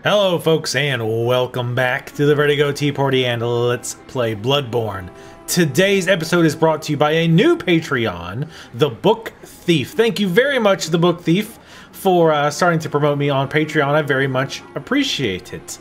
Hello folks and welcome back to the Vertigo Tea Party and let's play Bloodborne. Today's episode is brought to you by a new Patreon, The Book Thief. Thank you very much, The Book Thief, for starting to promote me on Patreon. I very much appreciate it.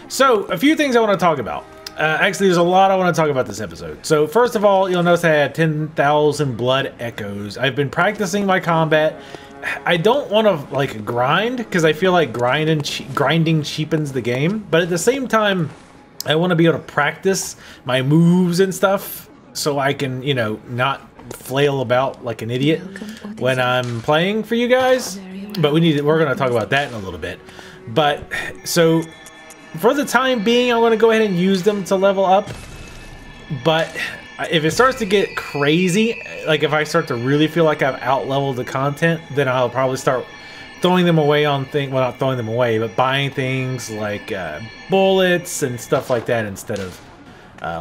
So, a few things I want to talk about. Actually, there's a lot I want to talk about this episode. So, first of all, you'll notice I had 10,000 blood echoes. I've been practicing my combat. I don't want to like grind because I feel like grinding cheapens the game, but at the same time I want to be able to practice my moves and stuff so I can, you know, not flail about like an idiot when I'm playing for you guys. But we're going to talk about that in a little bit. But so for the time being, I'm going to go ahead and use them to level up. But if it starts to get crazy, like if I start to really feel like I've out-leveled the content, then I'll probably start throwing them away on things, well, not throwing them away, but buying things like bullets and stuff like that instead of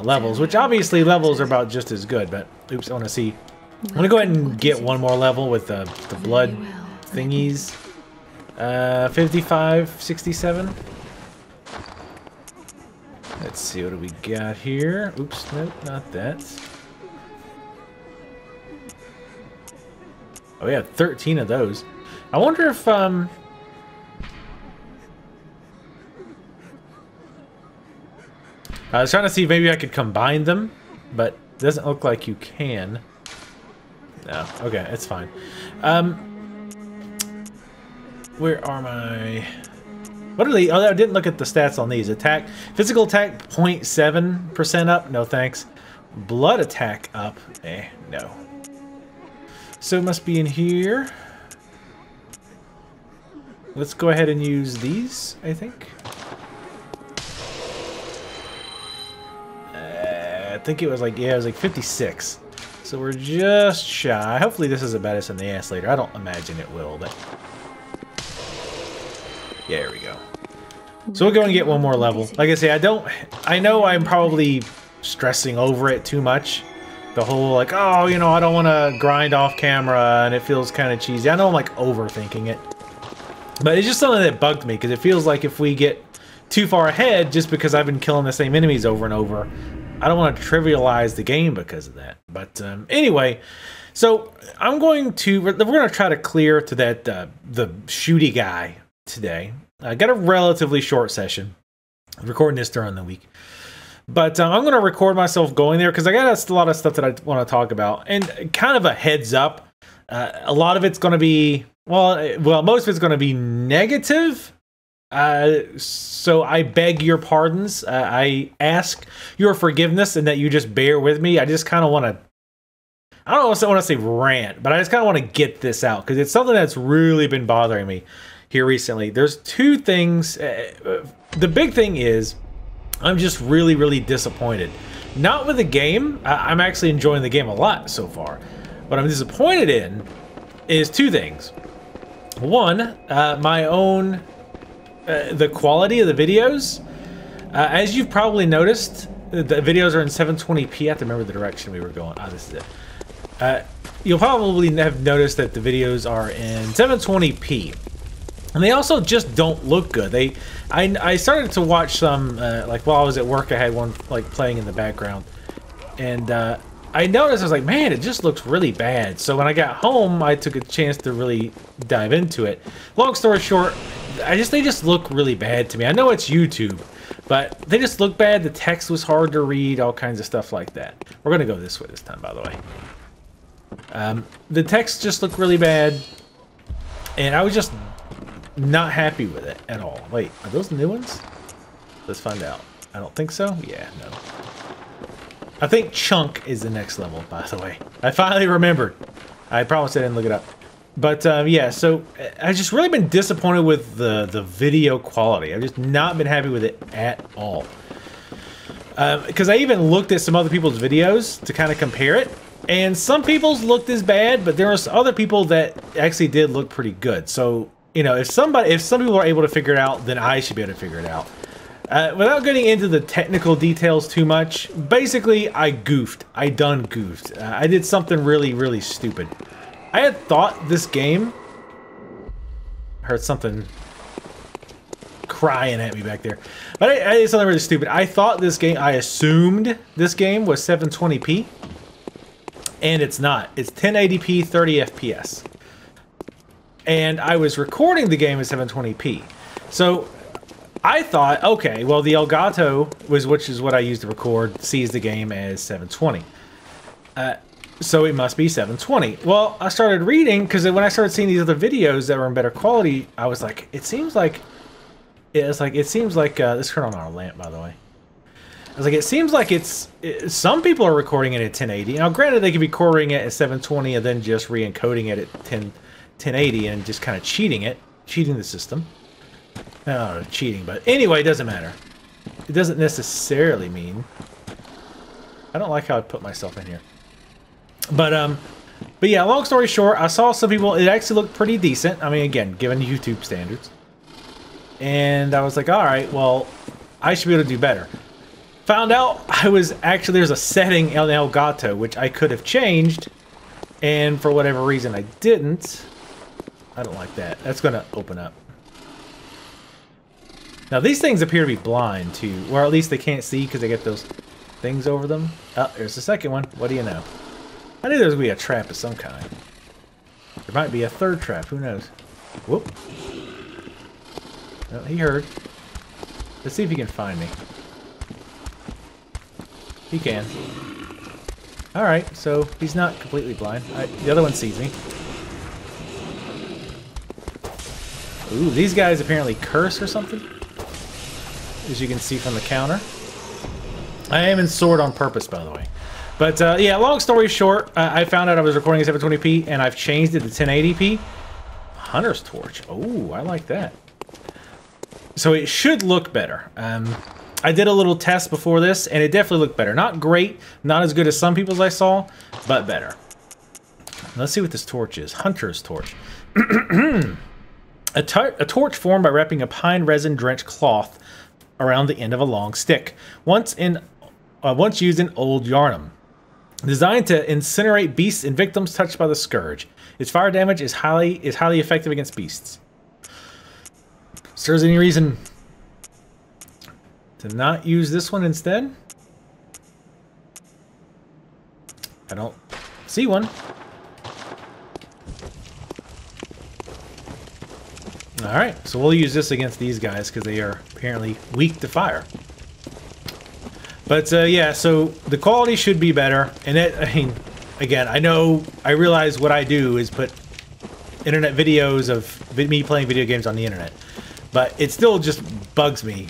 levels, which obviously levels are about just as good, but oops, I want to see. I'm going to go ahead and get one more level with the blood thingies. 55, 67. Let's see, what do we got here? Oops, nope, not that. Oh, we have 13 of those. I wonder if, I was trying to see if maybe I could combine them, but it doesn't look like you can. No, okay, it's fine. Where are my... What are they? Oh, I didn't look at the stats on these. Attack, physical attack 0.7% up. No thanks. Blood attack up. No. So it must be in here. Let's go ahead and use these, I think. I think it was like, yeah, it was like 56. So we're just shy. Hopefully this isn't bite us in the ass later. I don't imagine it will, but... Yeah, there we go. So we'll go and get one more level. Like I say, I know I'm probably stressing over it too much. The whole like, oh, you know, I don't want to grind off camera and it feels kind of cheesy. I know I'm like overthinking it. But it's just something that bugged me because it feels like if we get too far ahead just because I've been killing the same enemies over and over, I don't want to trivialize the game because of that. But anyway, so we're going to try to clear to that the shooty guy today. I got a relatively short session. I'm recording this during the week. But I'm going to record myself going there because I got a lot of stuff that I want to talk about. And kind of a heads up, a lot of it's going to be, well, most of it's going to be negative. So I beg your pardons. I ask your forgiveness and that you just bear with me. I just kind of want to, I don't want to say rant, but I just kind of want to get this out because it's something that's really been bothering me here recently. There's two things. The big thing is I'm just really, really disappointed. Not with the game. I'm actually enjoying the game a lot so far. What I'm disappointed in is two things. One, my own, the quality of the videos. As you've probably noticed, the videos are in 720p. I have to remember the direction we were going. Oh, this is it. You'll probably have noticed that the videos are in 720p. And they also just don't look good. I started to watch some, like while I was at work, I had one like playing in the background. And I noticed, I was like, man, it just looks really bad. So when I got home, I took a chance to really dive into it. Long story short, they just look really bad to me. I know it's YouTube, but they just look bad. The text was hard to read, all kinds of stuff like that. We're going to go this way this time, by the way. The text just looked really bad. And I was just not happy with it at all. Wait, are those new ones? Let's find out. I don't think so. Yeah, no. I think Chunk is the next level, by the way. I finally remembered. I promised I didn't look it up. But yeah, so I've just really been disappointed with the video quality. I've just not been happy with it at all. Because I even looked at some other people's videos to kind of compare it. And some people's looked as bad, but there were other people that actually did look pretty good. So, you know, if some people are able to figure it out, then I should be able to figure it out. Without getting into the technical details too much, basically I goofed. I done goofed. I did something really, really stupid. I had thought this game... Heard something crying at me back there. But it's something really stupid. I assumed this game was 720p. And it's not. It's 1080p, 30 FPS. And I was recording the game at 720p. So I thought, okay, well, the Elgato, which is what I use to record, sees the game as 720. So it must be 720. Well, I started reading, because when I started seeing these other videos that were in better quality, I was like, let's turn on our lamp, by the way. I was like, it seems like some people are recording it at 1080. Now, granted, they could be recording it at 720 and then just re-encoding it at 1080 and just kind of cheating the system. No, cheating, but anyway, it doesn't matter. It doesn't necessarily mean. I don't like how I put myself in here. But yeah, long story short, I saw some people, it actually looked pretty decent. I mean, again, given YouTube standards. And I was like, all right, well, I should be able to do better. Found out there's a setting on Elgato, which I could have changed. And for whatever reason, I didn't. I don't like that. That's going to open up. Now, these things appear to be blind, too. Or at least they can't see because they get those things over them. Oh, there's the second one. What do you know? I knew there was going to be a trap of some kind. There might be a third trap. Who knows? Whoop. Oh, he heard. Let's see if he can find me. He can. Alright, so he's not completely blind. The other one sees me. Ooh, these guys apparently curse or something. As you can see from the counter. I am in sword on purpose, by the way. But yeah, long story short, I found out I was recording at 720p and I've changed it to 1080p. Hunter's Torch. Oh, I like that. So it should look better. I did a little test before this and it definitely looked better. Not great, not as good as some people's I saw, but better. Let's see what this torch is. Hunter's Torch. A torch formed by wrapping a pine resin drenched cloth around the end of a long stick. Once used in Old Yarnum. Designed to incinerate beasts and victims touched by the scourge. Its fire damage is highly effective against beasts. Is there any reason to not use this one instead? I don't see one. Alright, so we'll use this against these guys because they are apparently weak to fire. But yeah, so the quality should be better. And I mean, again, I realize what I do is put internet videos of me playing video games on the internet. But it still just bugs me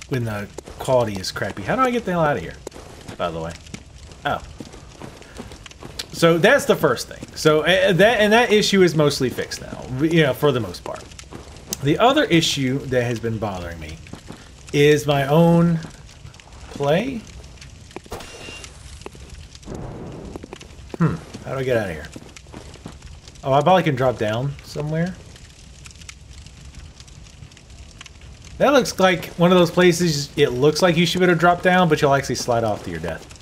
when the quality is crappy. How do I get the hell out of here, by the way? Oh. So that's the first thing. So that issue is mostly fixed now, you know, for the most part. The other issue that has been bothering me is my own play. How do I get out of here? Oh, I probably can drop down somewhere. That looks like one of those places, it looks like you should be able to drop down, but you'll actually slide off to your death.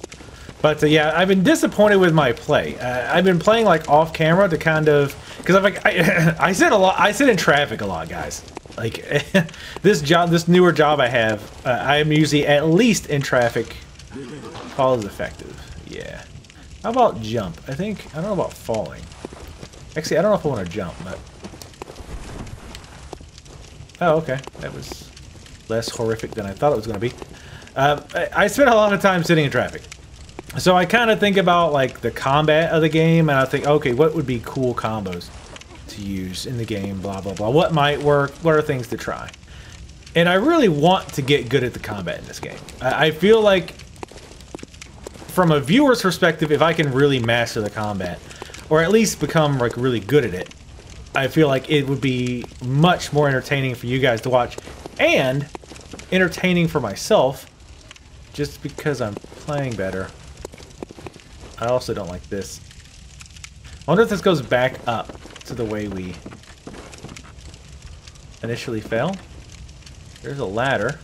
But yeah, I've been disappointed with my play. I've been playing like off camera to kind of, because I sit in traffic a lot, guys. Like this newer job I have, I am usually at least in traffic. Fall is effective. Yeah. How about jump? I don't know about falling. Actually, I don't know if I want to jump, but. Oh, okay. That was less horrific than I thought it was going to be. I spent a lot of time sitting in traffic. So I kind of think about like the combat of the game, and I think, okay, what would be cool combos to use in the game, blah, blah, blah. What might work? What are things to try? And I really want to get good at the combat in this game. I feel like, from a viewer's perspective, if I can really master the combat, or at least become like really good at it, I feel like it would be much more entertaining for you guys to watch, and entertaining for myself, just because I'm playing better. I also don't like this. I wonder if this goes back up to the way we initially fell. There's a ladder.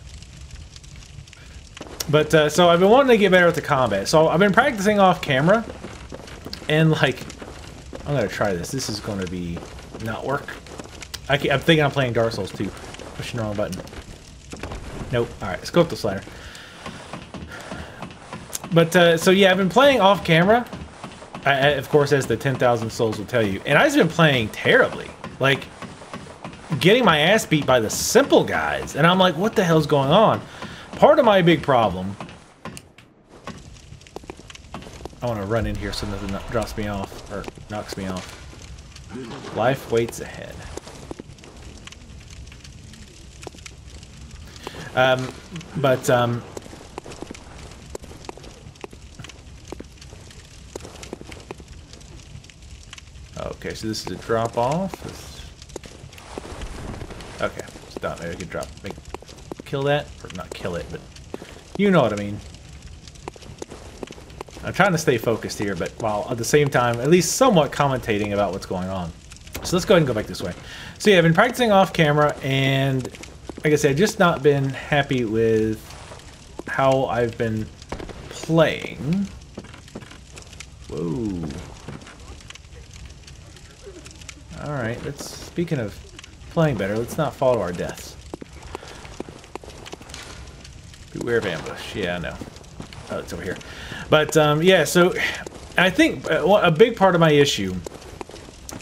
But, so I've been wanting to get better at the combat. So I've been practicing off camera. And, like, I'm going to try this. This is going to be not work. I'm thinking I'm playing Dark Souls 2. Pushing the wrong button. Nope. All right, let's go up the slider. But, so yeah, I've been playing off camera, of course, as the 10,000 souls will tell you. And I've been playing terribly. Like, getting my ass beat by the simple guys. And I'm like, what the hell's going on? Part of my big problem... I want to run in here so nothing drops me off, or knocks me off. Life waits ahead. Okay, so this is a drop off. Okay, stop. Maybe I could kill that, or not kill it, but you know what I mean. I'm trying to stay focused here, but while at the same time, at least somewhat commentating about what's going on. So let's go ahead and go back this way. So yeah, I've been practicing off camera, and like I said, just not been happy with how I've been playing. Whoa. Alright, speaking of playing better, let's not fall to our deaths. Beware of ambush. Yeah, I know. Oh, it's over here. But, yeah, so I think a big part of my issue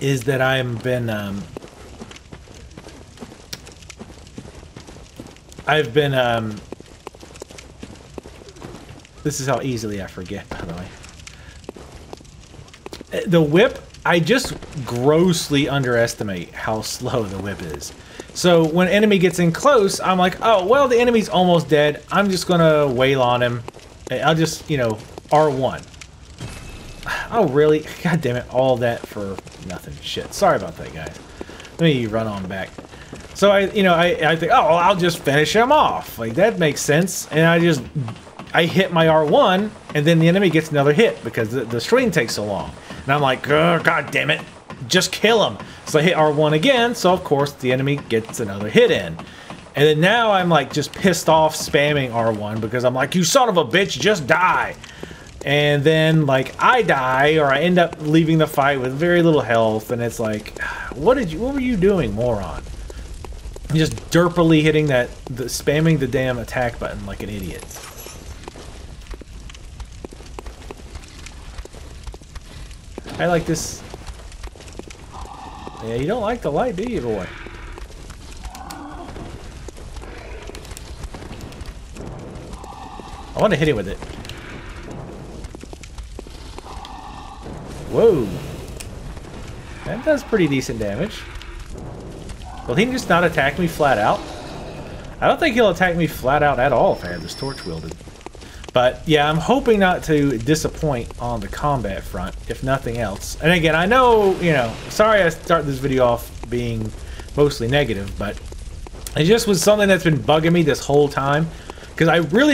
is that I've been, this is how easily I forget, by the way. The whip, I just grossly underestimate how slow the whip is. So when an enemy gets in close, I'm like, oh, well, the enemy's almost dead. I'm just gonna wail on him. I'll just, you know, R1. Oh, really? God damn it. All that for nothing. Shit. Sorry about that, guys. Let me run on back. So I think, oh, well, I'll just finish him off. Like, that makes sense. And I hit my R1, and then the enemy gets another hit because the string takes so long. And I'm like, God damn it. Just kill him. So I hit R1 again, so of course the enemy gets another hit in. And then now I'm like just pissed off spamming R1 because I'm like, you son of a bitch, just die. And then like I die, or I end up leaving the fight with very little health, and it's like, what were you doing, moron? Just derpily hitting spamming the damn attack button like an idiot. I like this. Yeah, you don't like the light, do you, boy? I want to hit him with it. Whoa. That does pretty decent damage. Will he just not attack me flat out? I don't think he'll attack me flat out at all if I have this torch wielded. But yeah, I'm hoping not to disappoint on the combat front, if nothing else. And again, I know, you know, sorry I start this video off being mostly negative, but it just was something that's been bugging me this whole time. Because I really,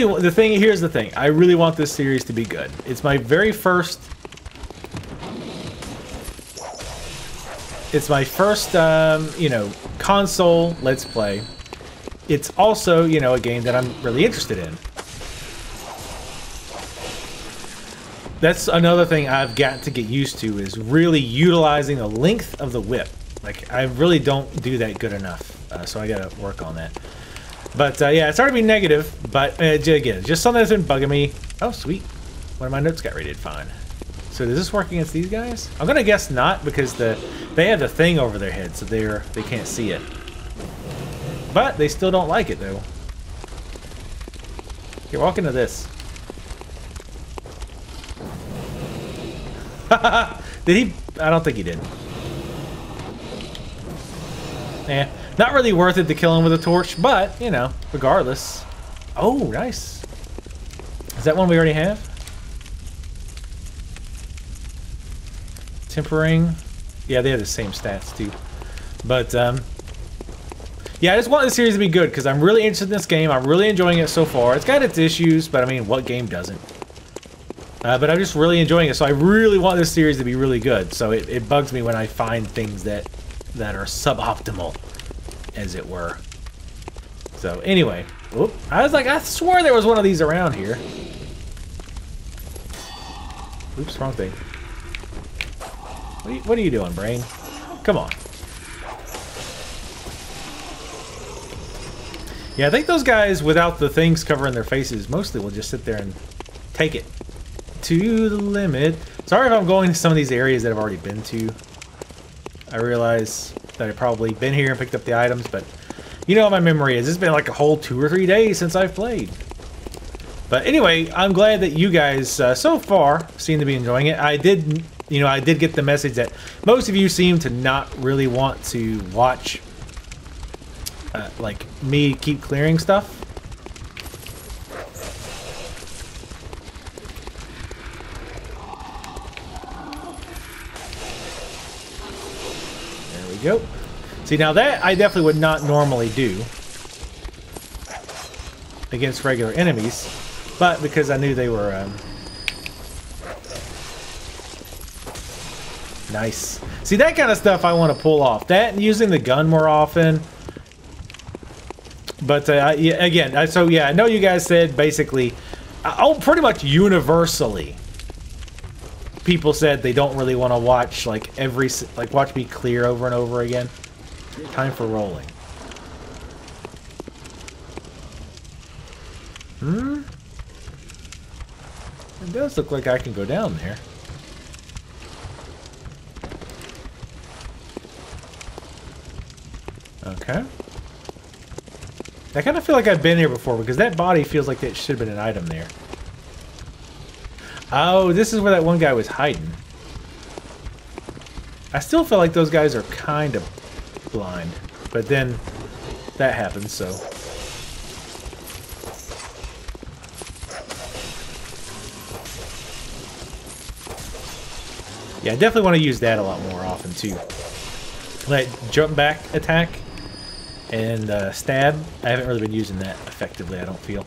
here's the thing, I really want this series to be good. It's my very first, you know, console Let's Play. It's also, you know, a game that I'm really interested in. That's another thing I've got to get used to, is really utilizing the length of the whip. Like, I really don't do that good enough, so I gotta work on that. But yeah, it's hard to be negative, but again, just something that's been bugging me. Oh, sweet. One of my notes got rated fine. So does this work against these guys? I'm gonna guess not, because they have the thing over their head, so they can't see it. But they still don't like it, though. Here, walk into this. Did he? I don't think he did. Eh, not really worth it to kill him with a torch, but, you know, regardless. Oh, nice. Is that one we already have? Tempering. Yeah, they have the same stats, too. But, yeah, I just want this series to be good, because I'm really interested in this game. I'm really enjoying it so far. It's got its issues, but, I mean, what game doesn't? But I'm just really enjoying it, so I really want this series to be really good. So it bugs me when I find things that are suboptimal, as it were. So anyway, whoop, I swore there was one of these around here. Oops, wrong thing. What are you doing, brain? Come on. Yeah, I think those guys without the things covering their faces mostly will just sit there and take it to the limit. Sorry if I'm going to some of these areas that I've already been to. I realize that I've probably been here and picked up the items, but you know what my memory is. It's been like a whole 2 or 3 days since I've played. But anyway, I'm glad that you guys so far seem to be enjoying it. I did get the message that most of you seem to not really want to watch like me keep clearing stuff. There we go. See, now that I definitely would not normally do against regular enemies, but because I knew they were nice. See, that kind of stuff I want to pull off. That and using the gun more often. But yeah, again, so yeah, I know you guys said basically, pretty much universally, people said they don't really want to watch like watch me clear over and over again. Time for rolling. It does look like I can go down there. Okay. I kind of feel like I've been here before because that body feels like that should have been an item there. Oh, this is where that one guy was hiding. I still feel like those guys are kind of blind, but then that happens, so. Yeah, I definitely want to use that a lot more often too. Like jump back attack and stab. I haven't really been using that effectively, I don't feel.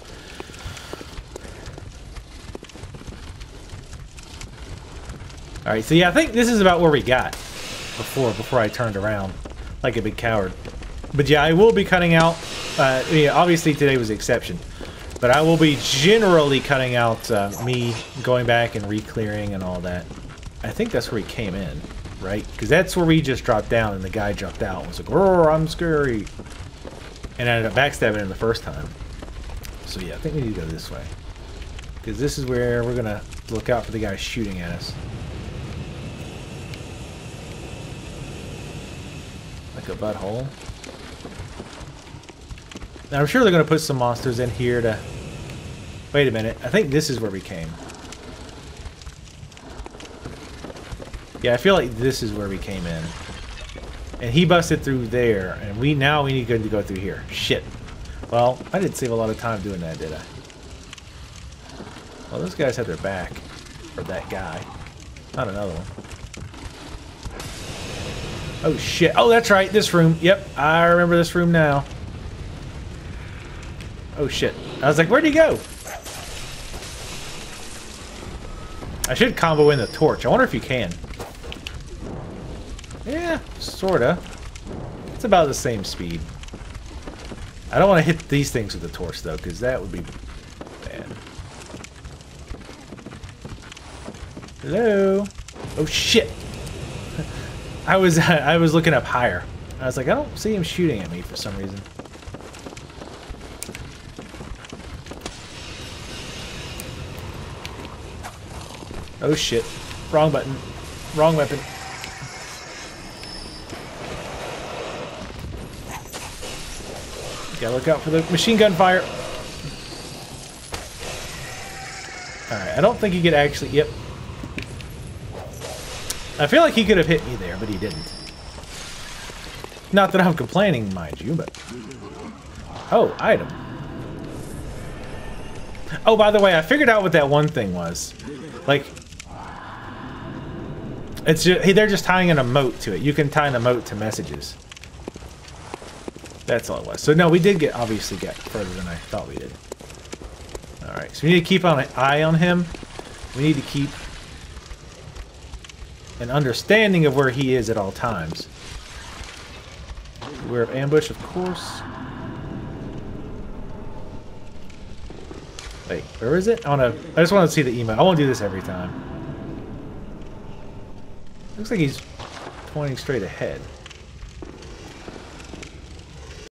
Alright, so yeah, I think this is about where we got before I turned around like a big coward. But yeah, I will be cutting out, yeah, obviously today was the exception, but I will be generally cutting out me going back and re-clearing and all that. I think that's where he came in, right? Because that's where we just dropped down and the guy jumped out and was like, "Roar, I'm scary." And I ended up backstabbing him the first time. So yeah, I think we need to go this way. Because this is where we're going to look out for the guy shooting at us. Like a butthole. Now I'm sure they're going to put some monsters in here to... Wait a minute, I think this is where we came. Yeah, I feel like this is where we came in. And he busted through there, and now we need to go through here. Shit. Well, I didn't save a lot of time doing that, did I? Well, those guys had their back. Or that guy. Not another one. Oh, shit. Oh, that's right. This room. Yep, I remember this room now. Oh, shit. I was like, where'd he go? I should combo in the torch. I wonder if you can. Yeah, sorta. It's about the same speed. I don't want to hit these things with the torch though, because that would be bad. Hello? Oh shit! I was looking up higher. I was like, I don't see him shooting at me for some reason. Oh shit! Wrong button. Wrong weapon. Gotta look out for the machine gun fire. Alright, I don't think he could actually... Yep. I feel like he could have hit me there, but he didn't. Not that I'm complaining, mind you, but... Oh, item. Oh, by the way, I figured out what that one thing was. Like... It's just, they're just tying an emote to it. You can tie an emote to messages. That's all it was. So no, we did obviously get further than I thought we did. Alright, so we need to keep an eye on him. We need to keep an understanding of where he is at all times. Beware of ambush, of course. Wait, where is it? I just want to see the email. I won't do this every time. Looks like he's pointing straight ahead.